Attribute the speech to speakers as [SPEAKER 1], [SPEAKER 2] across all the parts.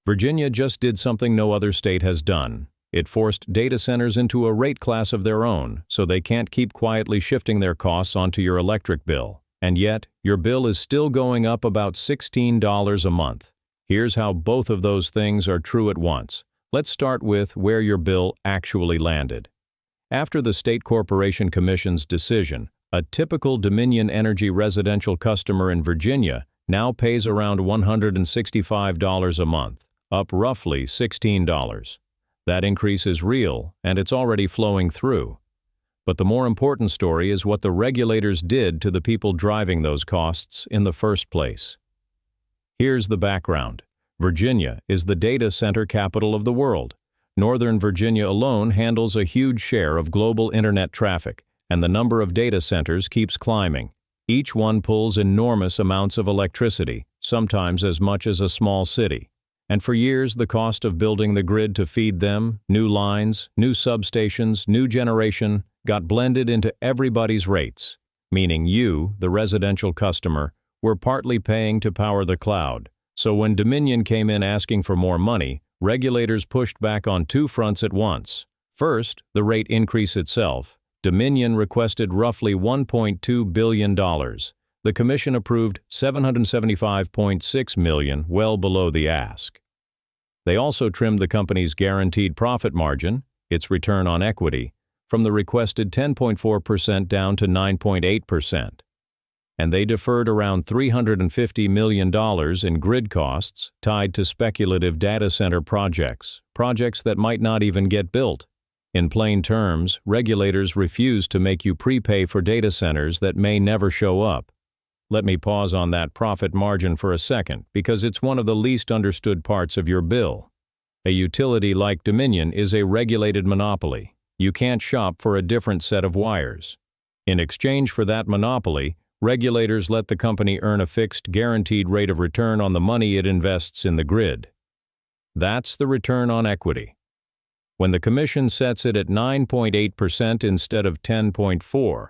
[SPEAKER 1] Virginia just did something no other state has done. It forced data centers into a rate class of their own, so they can't keep quietly shifting their costs onto your electric bill. And yet, your bill is still going up about $16 a month. Here's how both of those things are true at once. Let's start with where your bill actually landed. After the State Corporation Commission's decision, a typical Dominion Energy residential customer in Virginia now pays around $165 a month, up roughly $16. That increase is real, and it's already flowing through. But the more important story is what the regulators did to the people driving those costs in the first place. Here's the background. Virginia is the data center capital of the world. Northern Virginia alone handles a huge share of global internet traffic, and the number of data centers keeps climbing. Each one pulls enormous amounts of electricity, sometimes as much as a small city. And for years, the cost of building the grid to feed them, new lines, new substations, new generation, got blended into everybody's rates, meaning you, the residential customer, were partly paying to power the cloud. So when Dominion came in asking for more money, regulators pushed back on two fronts at once. First, the rate increase itself. Dominion requested roughly $1.2 billion. The Commission approved $775.6 million, well below the ask. They also trimmed the company's guaranteed profit margin, its return on equity, from the requested 10.4% down to 9.8%. And they deferred around $350 million in grid costs tied to speculative data center projects that might not even get built. In plain terms, regulators refuse to make you prepay for data centers that may never show up. Let me pause on that profit margin for a second, because it's one of the least understood parts of your bill. A utility like Dominion is a regulated monopoly. You can't shop for a different set of wires. In exchange for that monopoly, regulators let the company earn a fixed guaranteed rate of return on the money it invests in the grid. That's the return on equity. When the Commission sets it at 9.8% instead of 10.4%,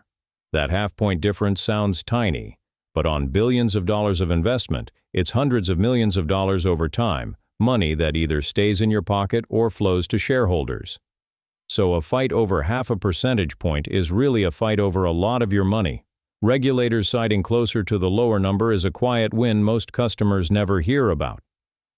[SPEAKER 1] that half-point difference sounds tiny. But on billions of dollars of investment, it's hundreds of millions of dollars over time, money that either stays in your pocket or flows to shareholders. So a fight over half a percentage point is really a fight over a lot of your money. Regulators siding closer to the lower number is a quiet win most customers never hear about.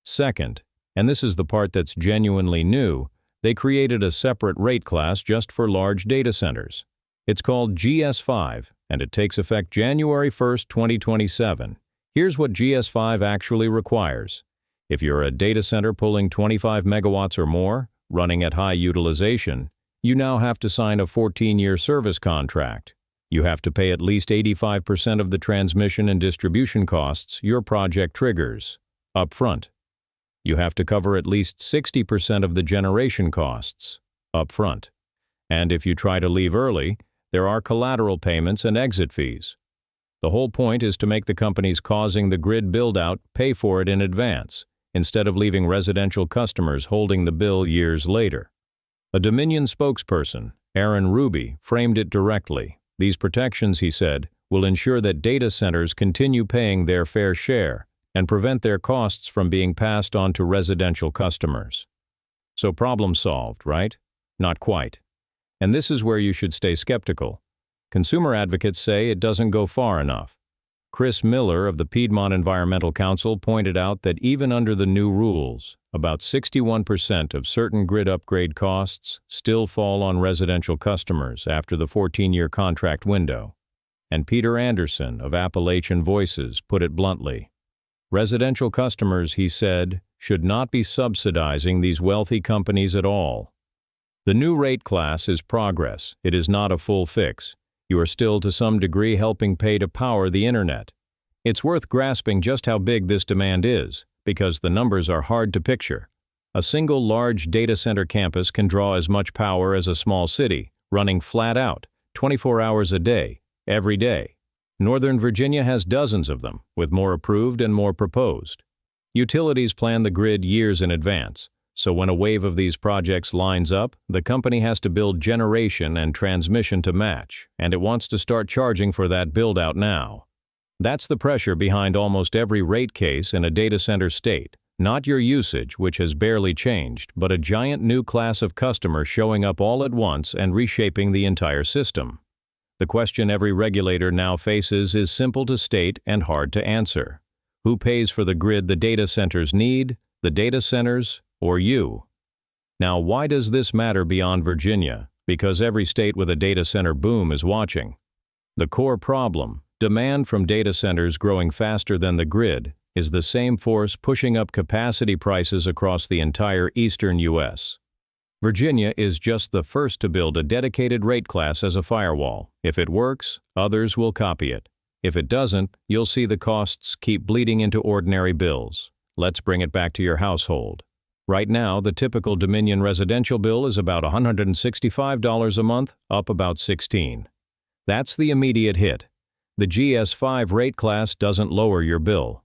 [SPEAKER 1] Second, and this is the part that's genuinely new, they created a separate rate class just for large data centers. It's called GS5, and it takes effect January 1, 2027. Here's what GS5 actually requires. If you're a data center pulling 25 megawatts or more, running at high utilization, you now have to sign a 14-year service contract. You have to pay at least 85% of the transmission and distribution costs your project triggers, up front. You have to cover at least 60% of the generation costs, up front. And if you try to leave early, there are collateral payments and exit fees. The whole point is to make the companies causing the grid build-out pay for it in advance, instead of leaving residential customers holding the bill years later. A Dominion spokesperson, Aaron Ruby, framed it directly. These protections, he said, will ensure that data centers continue paying their fair share and prevent their costs from being passed on to residential customers. So problem solved, right? Not quite. And this is where you should stay skeptical. Consumer advocates say it doesn't go far enough. Chris Miller of the Piedmont Environmental Council pointed out that even under the new rules, about 61% of certain grid upgrade costs still fall on residential customers after the 14-year contract window. And Peter Anderson of Appalachian Voices put it bluntly. Residential customers, he said, should not be subsidizing these wealthy companies at all. The new rate class is progress. It is not a full fix. You are still to some degree helping pay to power the internet. It's worth grasping just how big this demand is, because the numbers are hard to picture. A single large data center campus can draw as much power as a small city, running flat out, 24 hours a day, every day. Northern Virginia has dozens of them, with more approved and more proposed. Utilities plan the grid years in advance. So when a wave of these projects lines up, the company has to build generation and transmission to match, and it wants to start charging for that build-out now. That's the pressure behind almost every rate case in a data center state, Not your usage, which has barely changed, but a giant new class of customer showing up all at once and reshaping the entire system. The question every regulator now faces is simple to state and hard to answer. Who pays for the grid the data centers need, the data centers, or you? Now, why does this matter beyond Virginia? Because every state with a data center boom is watching. The core problem, demand from data centers growing faster than the grid, is the same force pushing up capacity prices across the entire eastern U.S. Virginia is just the first to build a dedicated rate class as a firewall. If it works, others will copy it. If it doesn't, you'll see the costs keep bleeding into ordinary bills. Let's bring it back to your household. Right now, the typical Dominion residential bill is about $165 a month, up about $16. That's the immediate hit. The GS5 rate class doesn't lower your bill.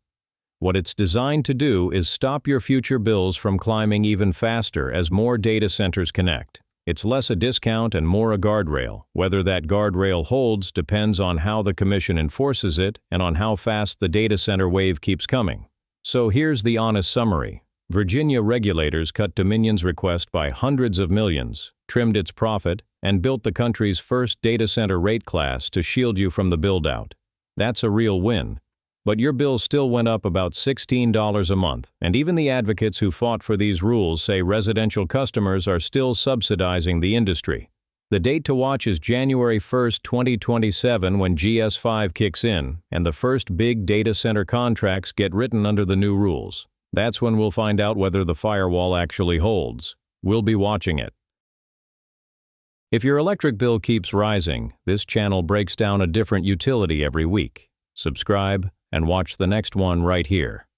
[SPEAKER 1] What it's designed to do is stop your future bills from climbing even faster as more data centers connect. It's less a discount and more a guardrail. Whether that guardrail holds depends on how the Commission enforces it and on how fast the data center wave keeps coming. So here's the honest summary. Virginia regulators cut Dominion's request by hundreds of millions, trimmed its profit, and built the country's first data center rate class to shield you from the build-out. That's a real win. But your bill still went up about $16 a month, and even the advocates who fought for these rules say residential customers are still subsidizing the industry. The date to watch is January 1, 2027, when GS5 kicks in, and the first big data center contracts get written under the new rules. That's when we'll find out whether the firewall actually holds. We'll be watching it. If your electric bill keeps rising, this channel breaks down a different utility every week. Subscribe and watch the next one right here.